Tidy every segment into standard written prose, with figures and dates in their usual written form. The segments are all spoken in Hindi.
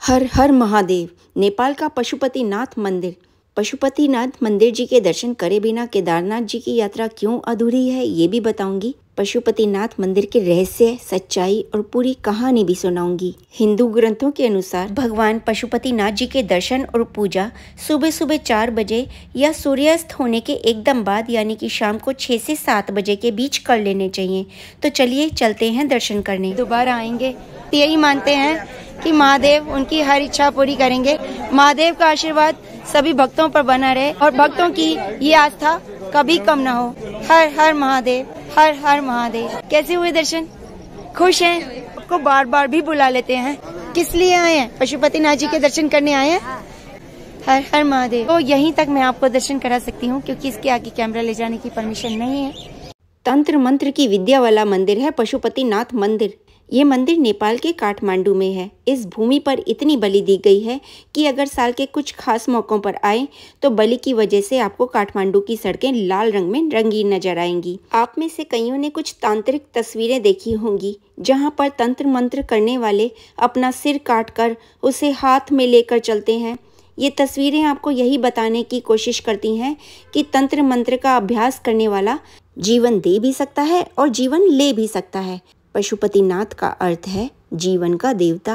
हर हर महादेव। नेपाल का पशुपतिनाथ मंदिर। पशुपतिनाथ मंदिर जी के दर्शन करे बिना केदारनाथ जी की यात्रा क्यों अधूरी है, ये भी बताऊंगी। पशुपतिनाथ मंदिर के रहस्य, सच्चाई और पूरी कहानी भी सुनाऊंगी। हिंदू ग्रंथों के अनुसार भगवान पशुपतिनाथ जी के दर्शन और पूजा सुबह सुबह 4 बजे या सूर्यास्त होने के एकदम बाद यानी कि शाम को 6 से 7 बजे के बीच कर लेने चाहिए। तो चलिए चलते हैं दर्शन करने। दोबारा आएंगे, यही मानते हैं कि महादेव उनकी हर इच्छा पूरी करेंगे। महादेव का आशीर्वाद सभी भक्तों पर बना रहे और भक्तों की ये आस्था कभी कम ना हो। हर हर महादेव, हर हर महादेव। कैसे हुए दर्शन? खुश हैं? आपको बार बार भी बुला लेते हैं। किस लिए आए हैं? पशुपतिनाथ जी के दर्शन करने आए हैं। हर हर महादेव। तो यहीं तक मैं आपको दर्शन करा सकती हूँ क्योंकि इसके आगे कैमरा ले जाने की परमिशन नहीं है। तंत्र मंत्र की विद्या वाला मंदिर है पशुपतिनाथ मंदिर। ये मंदिर नेपाल के काठमांडू में है। इस भूमि पर इतनी बलि दी गई है कि अगर साल के कुछ खास मौकों पर आए तो बलि की वजह से आपको काठमांडू की सड़कें लाल रंग में रंगीन नजर आएंगी। आप में से कईयों ने कुछ तांत्रिक तस्वीरें देखी होंगी जहां पर तंत्र मंत्र करने वाले अपना सिर काट कर उसे हाथ में लेकर चलते हैं। ये तस्वीरें आपको यही बताने की कोशिश करती हैं कि तंत्र मंत्र का अभ्यास करने वाला जीवन दे भी सकता है और जीवन ले भी सकता है। पशुपतिनाथ का अर्थ है जीवन का देवता।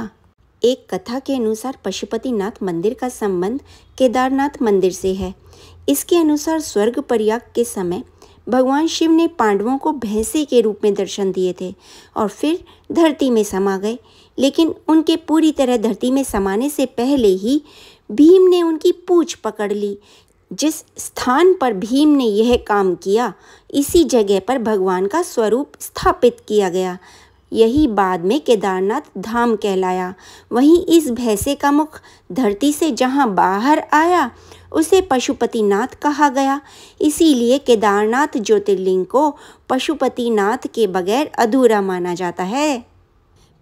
एक कथा के अनुसार पशुपतिनाथ मंदिर का संबंध केदारनाथ मंदिर से है। इसके अनुसार स्वर्ग प्रयाग के समय भगवान शिव ने पांडवों को भैंसे के रूप में दर्शन दिए थे और फिर धरती में समा गए। लेकिन उनके पूरी तरह धरती में समाने से पहले ही भीम ने उनकी पूंछ पकड़ ली। जिस स्थान पर भीम ने यह काम किया, इसी जगह पर भगवान का स्वरूप स्थापित किया गया। यही बाद में केदारनाथ धाम कहलाया। वहीं इस भैंसे का मुख धरती से जहां बाहर आया उसे पशुपतिनाथ कहा गया। इसीलिए केदारनाथ ज्योतिर्लिंग को पशुपतिनाथ के बगैर अधूरा माना जाता है।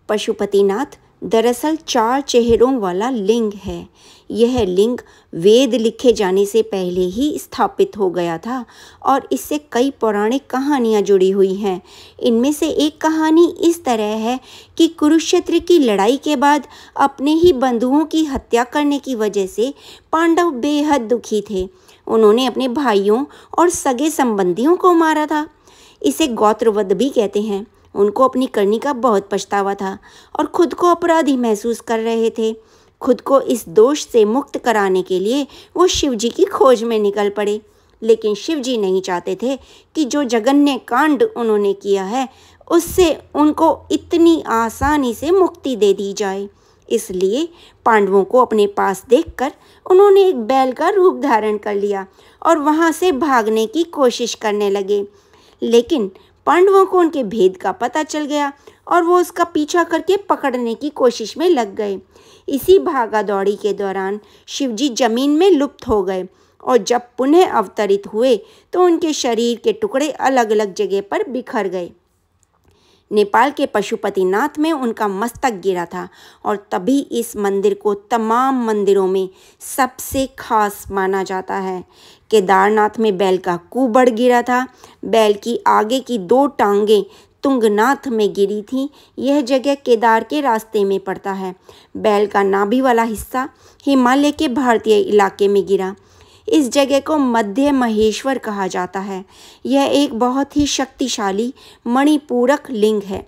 पशुपतिनाथ दरअसल 4 चेहरों वाला लिंग है। यह लिंग वेद लिखे जाने से पहले ही स्थापित हो गया था और इससे कई पौराणिक कहानियां जुड़ी हुई हैं। इनमें से एक कहानी इस तरह है कि कुरुक्षेत्र की लड़ाई के बाद अपने ही बंधुओं की हत्या करने की वजह से पांडव बेहद दुखी थे। उन्होंने अपने भाइयों और सगे संबंधियों को मारा था। इसे गोत्रवध भी कहते हैं। उनको अपनी करनी का बहुत पछतावा था और खुद को अपराधी महसूस कर रहे थे। खुद को इस दोष से मुक्त कराने के लिए वो शिवजी की खोज में निकल पड़े। लेकिन शिवजी नहीं चाहते थे कि जो जघन्य कांड उन्होंने किया है उससे उनको इतनी आसानी से मुक्ति दे दी जाए। इसलिए पांडवों को अपने पास देखकर उन्होंने एक बैल का रूप धारण कर लिया और वहाँ से भागने की कोशिश करने लगे। लेकिन पांडवों को उनके भेद का पता चल गया और वो उसका पीछा करके पकड़ने की कोशिश में लग गए। इसी भागा दौड़ी के दौरान शिवजी जमीन में लुप्त हो गए और जब पुनः अवतरित हुए तो उनके शरीर के टुकड़े अलग अलग जगह पर बिखर गए। नेपाल के पशुपतिनाथ में उनका मस्तक गिरा था और तभी इस मंदिर को तमाम मंदिरों में सबसे खास माना जाता है। केदारनाथ में बैल का कुबड़ गिरा था। बैल की आगे की 2 टांगें तुंगनाथ में गिरी थी। यह जगह केदार के रास्ते में पड़ता है। बैल का नाभि वाला हिस्सा हिमालय के भारतीय इलाके में गिरा। इस जगह को मध्य महेश्वर कहा जाता है। यह एक बहुत ही शक्तिशाली मणिपूरक लिंग है।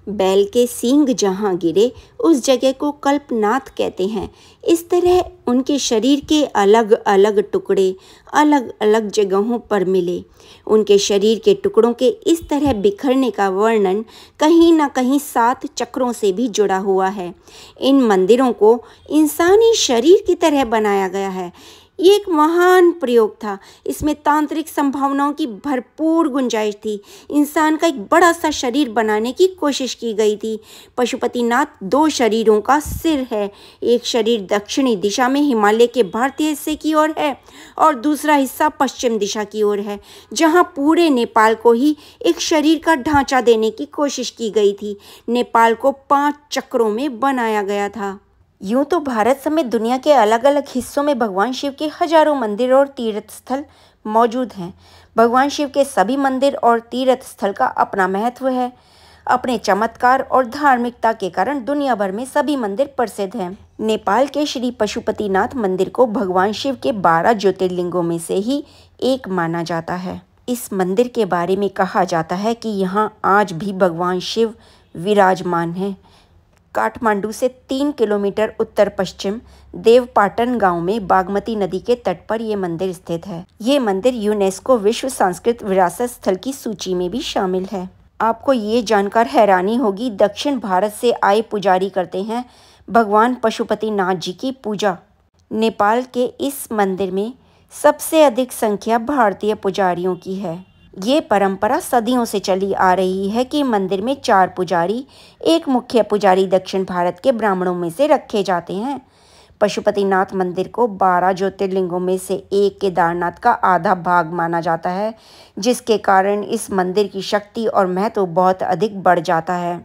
बैल के सींग जहाँ गिरे उस जगह को कल्पनाथ कहते हैं। इस तरह उनके शरीर के अलग अलग टुकड़े अलग अलग जगहों पर मिले। उनके शरीर के टुकड़ों के इस तरह बिखरने का वर्णन कहीं न कहीं 7 चक्रों से भी जुड़ा हुआ है। इन मंदिरों को इंसानी शरीर की तरह बनाया गया है। ये एक महान प्रयोग था। इसमें तांत्रिक संभावनाओं की भरपूर गुंजाइश थी। इंसान का एक बड़ा सा शरीर बनाने की कोशिश की गई थी। पशुपतिनाथ 2 शरीरों का सिर है। एक शरीर दक्षिणी दिशा में हिमालय के भारतीय हिस्से की ओर है और दूसरा हिस्सा पश्चिम दिशा की ओर है, जहां पूरे नेपाल को ही एक शरीर का ढांचा देने की कोशिश की गई थी। नेपाल को 5 चक्रों में बनाया गया था। यूं तो भारत समेत दुनिया के अलग अलग हिस्सों में भगवान शिव के हजारों मंदिर और तीर्थ स्थल मौजूद हैं। भगवान शिव के सभी मंदिर और तीर्थ स्थल का अपना महत्व है। अपने चमत्कार और धार्मिकता के कारण दुनिया भर में सभी मंदिर प्रसिद्ध हैं। नेपाल के श्री पशुपतिनाथ मंदिर को भगवान शिव के 12 ज्योतिर्लिंगों में से ही एक माना जाता है। इस मंदिर के बारे में कहा जाता है कि यहाँ आज भी भगवान शिव विराजमान हैं। काठमांडू से 3 किलोमीटर उत्तर पश्चिम देवपाटन गांव में बागमती नदी के तट पर यह मंदिर स्थित है। ये मंदिर यूनेस्को विश्व सांस्कृतिक विरासत स्थल की सूची में भी शामिल है। आपको ये जानकर हैरानी होगी, दक्षिण भारत से आए पुजारी करते हैं भगवान पशुपतिनाथ जी की पूजा। नेपाल के इस मंदिर में सबसे अधिक संख्या भारतीय पुजारियों की है। ये परंपरा सदियों से चली आ रही है कि मंदिर में 4 पुजारी, एक मुख्य पुजारी दक्षिण भारत के ब्राह्मणों में से रखे जाते हैं। पशुपतिनाथ मंदिर को 12 ज्योतिर्लिंगों में से एक केदारनाथ का आधा भाग माना जाता है, जिसके कारण इस मंदिर की शक्ति और महत्व बहुत अधिक बढ़ जाता है।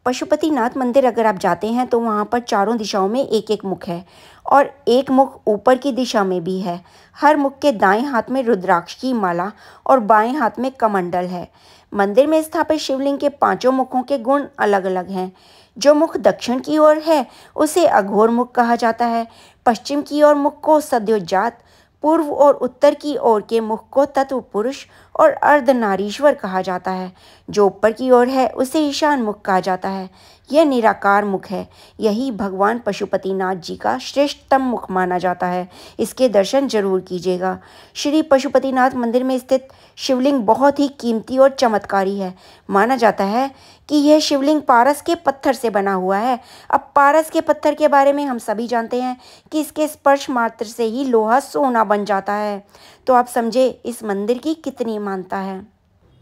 पशुपतिनाथ मंदिर अगर आप जाते हैं तो वहाँ पर चारों दिशाओं में एक एक मुख है और एक मुख ऊपर की दिशा में भी है। हर मुख के दाएं हाथ में रुद्राक्ष की माला और बाएं हाथ में कमंडल है। मंदिर में स्थापित शिवलिंग के 5 मुखों के गुण अलग अलग हैं। जो मुख दक्षिण की ओर है उसे अघोर मुख कहा जाता है। पश्चिम की ओर मुख को सद्योजात, पूर्व और उत्तर की ओर के मुख को तत्व पुरुष और अर्धनारीश्वर कहा जाता है। जो ऊपर की ओर है उसे ईशान मुख कहा जाता है। यह निराकार मुख है। यही भगवान पशुपतिनाथ जी का श्रेष्ठतम मुख माना जाता है। इसके दर्शन जरूर कीजिएगा। श्री पशुपतिनाथ मंदिर में स्थित शिवलिंग बहुत ही कीमती और चमत्कारी है। माना जाता है कि यह शिवलिंग पारस के पत्थर से बना हुआ है। अब पारस के पत्थर के बारे में हम सभी जानते हैं कि इसके स्पर्श मात्र से ही लोहा सोना बन जाता है। तो आप समझे इस मंदिर की कितनी मान्यता है।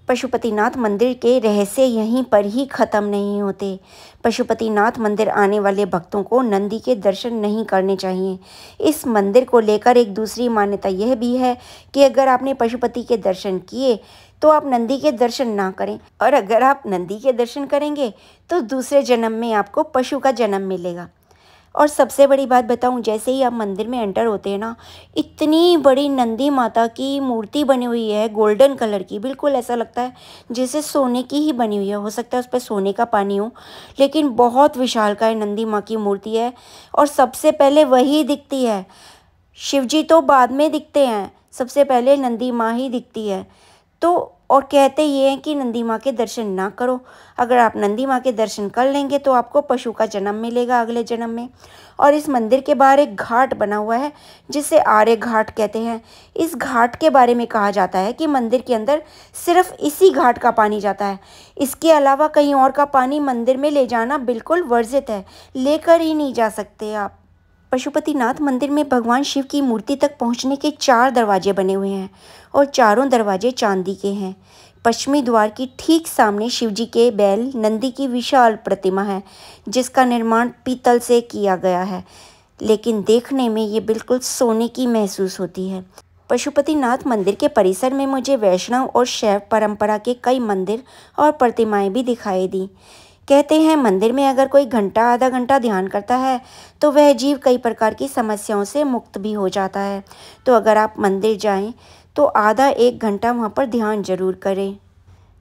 पशुपतिनाथ मंदिर के रहस्य यहीं पर ही ख़त्म नहीं होते। पशुपतिनाथ मंदिर आने वाले भक्तों को नंदी के दर्शन नहीं करने चाहिए। इस मंदिर को लेकर एक दूसरी मान्यता यह भी है कि अगर आपने पशुपति के दर्शन किए तो आप नंदी के दर्शन ना करें, और अगर आप नंदी के दर्शन करेंगे तो दूसरे जन्म में आपको पशु का जन्म मिलेगा। और सबसे बड़ी बात बताऊं, जैसे ही आप मंदिर में एंटर होते हैं ना, इतनी बड़ी नंदी माता की मूर्ति बनी हुई है गोल्डन कलर की। बिल्कुल ऐसा लगता है जैसे सोने की ही बनी हुई है। हो सकता है उस पर सोने का पानी हो, लेकिन बहुत विशालकाय नंदी माँ की मूर्ति है और सबसे पहले वही दिखती है। शिवजी तो बाद में दिखते हैं, सबसे पहले नंदी माँ ही दिखती है। तो और कहते ये हैं कि नंदी माँ के दर्शन ना करो। अगर आप नंदी माँ के दर्शन कर लेंगे तो आपको पशु का जन्म मिलेगा अगले जन्म में। और इस मंदिर के बाहर एक घाट बना हुआ है जिसे आर्य घाट कहते हैं। इस घाट के बारे में कहा जाता है कि मंदिर के अंदर सिर्फ इसी घाट का पानी जाता है। इसके अलावा कहीं और का पानी मंदिर में ले जाना बिल्कुल वर्जित है, लेकर ही नहीं जा सकते आप। पशुपतिनाथ मंदिर में भगवान शिव की मूर्ति तक पहुंचने के 4 दरवाजे बने हुए हैं और चारों दरवाजे चांदी के हैं। पश्चिमी द्वार की ठीक सामने शिवजी के बैल नंदी की विशाल प्रतिमा है, जिसका निर्माण पीतल से किया गया है, लेकिन देखने में ये बिल्कुल सोने की महसूस होती है। पशुपतिनाथ मंदिर के परिसर में मुझे वैष्णव और शैव परंपरा के कई मंदिर और प्रतिमाएं भी दिखाई दी। कहते हैं मंदिर में अगर कोई घंटा आधा घंटा ध्यान करता है तो वह जीव कई प्रकार की समस्याओं से मुक्त भी हो जाता है। तो अगर आप मंदिर जाएं तो आधा 1 घंटा वहां पर ध्यान जरूर करें।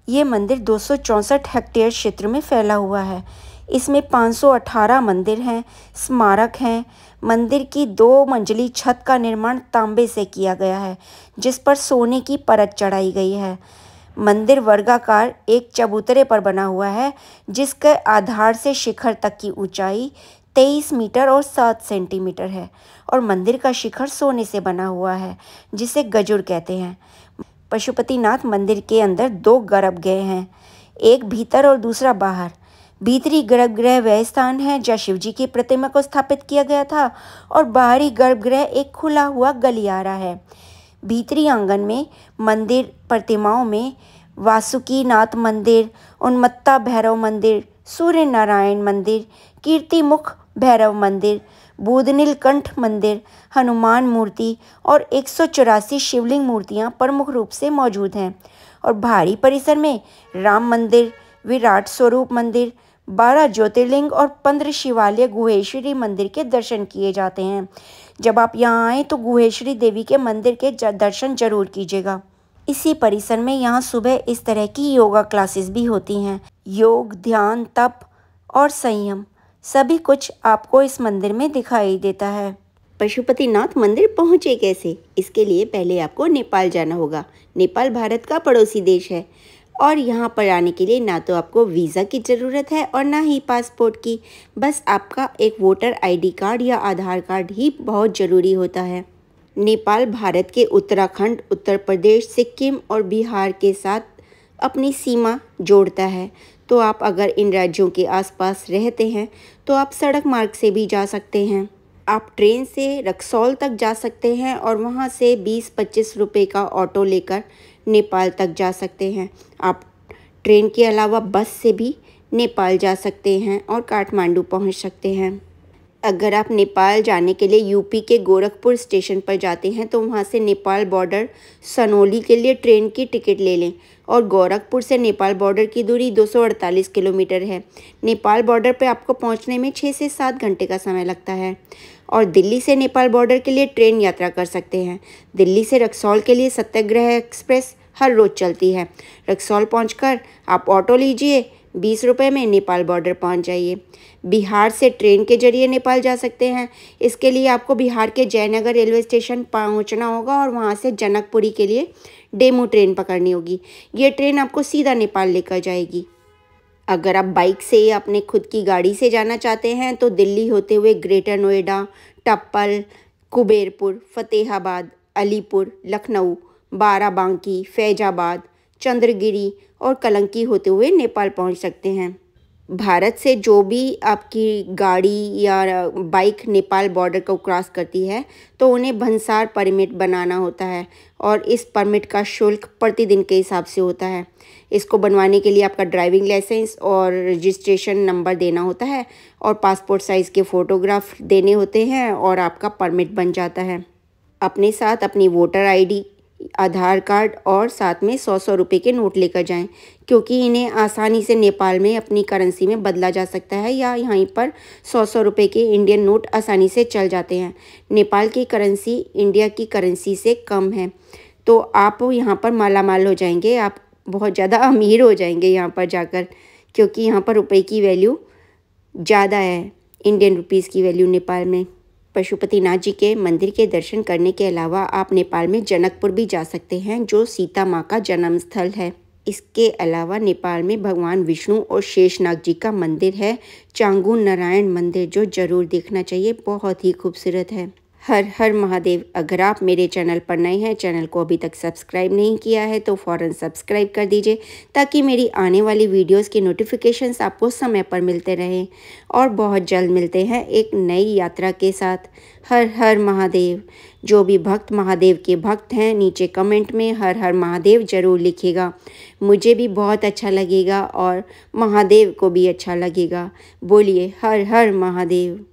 ये मंदिर 264 हेक्टेयर क्षेत्र में फैला हुआ है। इसमें 518 मंदिर हैं, स्मारक हैं। मंदिर की 2 मंजिली छत का निर्माण तांबे से किया गया है, जिस पर सोने की परत चढ़ाई गई है। मंदिर वर्गाकार एक चबूतरे पर बना हुआ है, जिसके आधार से शिखर तक की ऊंचाई 23 मीटर और 7 सेंटीमीटर है और मंदिर का शिखर सोने से बना हुआ है, जिसे गजुर कहते हैं। पशुपतिनाथ मंदिर के अंदर 2 गर्भगृह हैं, एक भीतर और दूसरा बाहर। भीतरी गर्भगृह वह स्थान है जहाँ शिवजी की प्रतिमा को स्थापित किया गया था और बाहरी गर्भगृह एक खुला हुआ गलियारा है। भीतरी आंगन में मंदिर प्रतिमाओं में वासुकीनाथ मंदिर, उन्मत्ता भैरव मंदिर, सूर्य नारायण मंदिर, कीर्तिमुख भैरव मंदिर, बुधनीलकंठ मंदिर, हनुमान मूर्ति और 184 शिवलिंग मूर्तियां प्रमुख रूप से मौजूद हैं। और बाहरी परिसर में राम मंदिर, विराट स्वरूप मंदिर, 12 ज्योतिर्लिंग और 15 शिवालय गुहेश्वरी मंदिर के दर्शन किए जाते हैं। जब आप यहाँ आएँ तो गुहेश्वरी देवी के मंदिर के दर्शन जरूर कीजिएगा। इसी परिसर में यहाँ सुबह इस तरह की योगा क्लासेस भी होती हैं। योग, ध्यान, तप और संयम सभी कुछ आपको इस मंदिर में दिखाई देता है। पशुपतिनाथ मंदिर पहुँचे कैसे? इसके लिए पहले आपको नेपाल जाना होगा। नेपाल भारत का पड़ोसी देश है और यहाँ पर आने के लिए ना तो आपको वीज़ा की ज़रूरत है और ना ही पासपोर्ट की। बस आपका एक वोटर आईडी कार्ड या आधार कार्ड ही बहुत ज़रूरी होता है। नेपाल भारत के उत्तराखंड, उत्तर प्रदेश, सिक्किम और बिहार के साथ अपनी सीमा जोड़ता है। तो आप अगर इन राज्यों के आसपास रहते हैं तो आप सड़क मार्ग से भी जा सकते हैं। आप ट्रेन से रक्सौल तक जा सकते हैं और वहाँ से 20-25 रुपये का ऑटो लेकर नेपाल तक जा सकते हैं। आप ट्रेन के अलावा बस से भी नेपाल जा सकते हैं और काठमांडू पहुँच सकते हैं। अगर आप नेपाल जाने के लिए यूपी के गोरखपुर स्टेशन पर जाते हैं तो वहाँ से नेपाल बॉर्डर सनौली के लिए ट्रेन की टिकट ले लें और गोरखपुर से नेपाल बॉर्डर की दूरी 248 किलोमीटर है। नेपाल बॉर्डर पर आपको पहुँचने में 6 से 7 घंटे का समय लगता है और दिल्ली से नेपाल बॉर्डर के लिए ट्रेन यात्रा कर सकते हैं। दिल्ली से रक्सौल के लिए सत्याग्रह एक्सप्रेस हर रोज़ चलती है। रक्सौल पहुँचकर आप ऑटो लीजिए, 20 रुपये में नेपाल बॉर्डर पहुंच जाइए। बिहार से ट्रेन के जरिए नेपाल जा सकते हैं। इसके लिए आपको बिहार के जयनगर रेलवे स्टेशन पहुंचना होगा और वहां से जनकपुरी के लिए डेमू ट्रेन पकड़नी होगी। ये ट्रेन आपको सीधा नेपाल लेकर जाएगी। अगर आप बाइक से या अपने खुद की गाड़ी से जाना चाहते हैं तो दिल्ली होते हुए ग्रेटर नोएडा, टप्पल, कुबेरपुर, फतेहाबाद, अलीपुर, लखनऊ, बाराबांकी, फैजाबाद, चंद्रगिरी और कलंकी होते हुए नेपाल पहुंच सकते हैं। भारत से जो भी आपकी गाड़ी या बाइक नेपाल बॉर्डर को क्रॉस करती है तो उन्हें भंसार परमिट बनाना होता है और इस परमिट का शुल्क प्रतिदिन के हिसाब से होता है। इसको बनवाने के लिए आपका ड्राइविंग लाइसेंस और रजिस्ट्रेशन नंबर देना होता है और पासपोर्ट साइज़ के फ़ोटोग्राफ देने होते हैं और आपका परमिट बन जाता है। अपने साथ अपनी वोटर आईडी, आधार कार्ड और साथ में 100-100 रुपये के नोट लेकर जाएं क्योंकि इन्हें आसानी से नेपाल में अपनी करेंसी में बदला जा सकता है या यहीं पर 100-100 रुपये के इंडियन नोट आसानी से चल जाते हैं। नेपाल की करेंसी इंडिया की करेंसी से कम है तो आप यहाँ पर मालामाल हो जाएंगे, आप बहुत ज़्यादा अमीर हो जाएंगे यहाँ पर जाकर क्योंकि यहाँ पर रुपये की वैल्यू ज़्यादा है, इंडियन रुपीज़ की वैल्यू नेपाल में। पशुपतिनाथ जी के मंदिर के दर्शन करने के अलावा आप नेपाल में जनकपुर भी जा सकते हैं जो सीता माँ का जन्म स्थल है। इसके अलावा नेपाल में भगवान विष्णु और शेषनाग जी का मंदिर है, चांगू नारायण मंदिर, जो जरूर देखना चाहिए, बहुत ही खूबसूरत है। हर हर महादेव। अगर आप मेरे चैनल पर नए हैं, चैनल को अभी तक सब्सक्राइब नहीं किया है तो फ़ौरन सब्सक्राइब कर दीजिए ताकि मेरी आने वाली वीडियोस के नोटिफिकेशंस आपको समय पर मिलते रहें। और बहुत जल्द मिलते हैं एक नई यात्रा के साथ। हर हर महादेव। जो भी भक्त महादेव के भक्त हैं नीचे कमेंट में हर हर महादेव ज़रूर लिखिएगा, मुझे भी बहुत अच्छा लगेगा और महादेव को भी अच्छा लगेगा। बोलिए हर हर महादेव।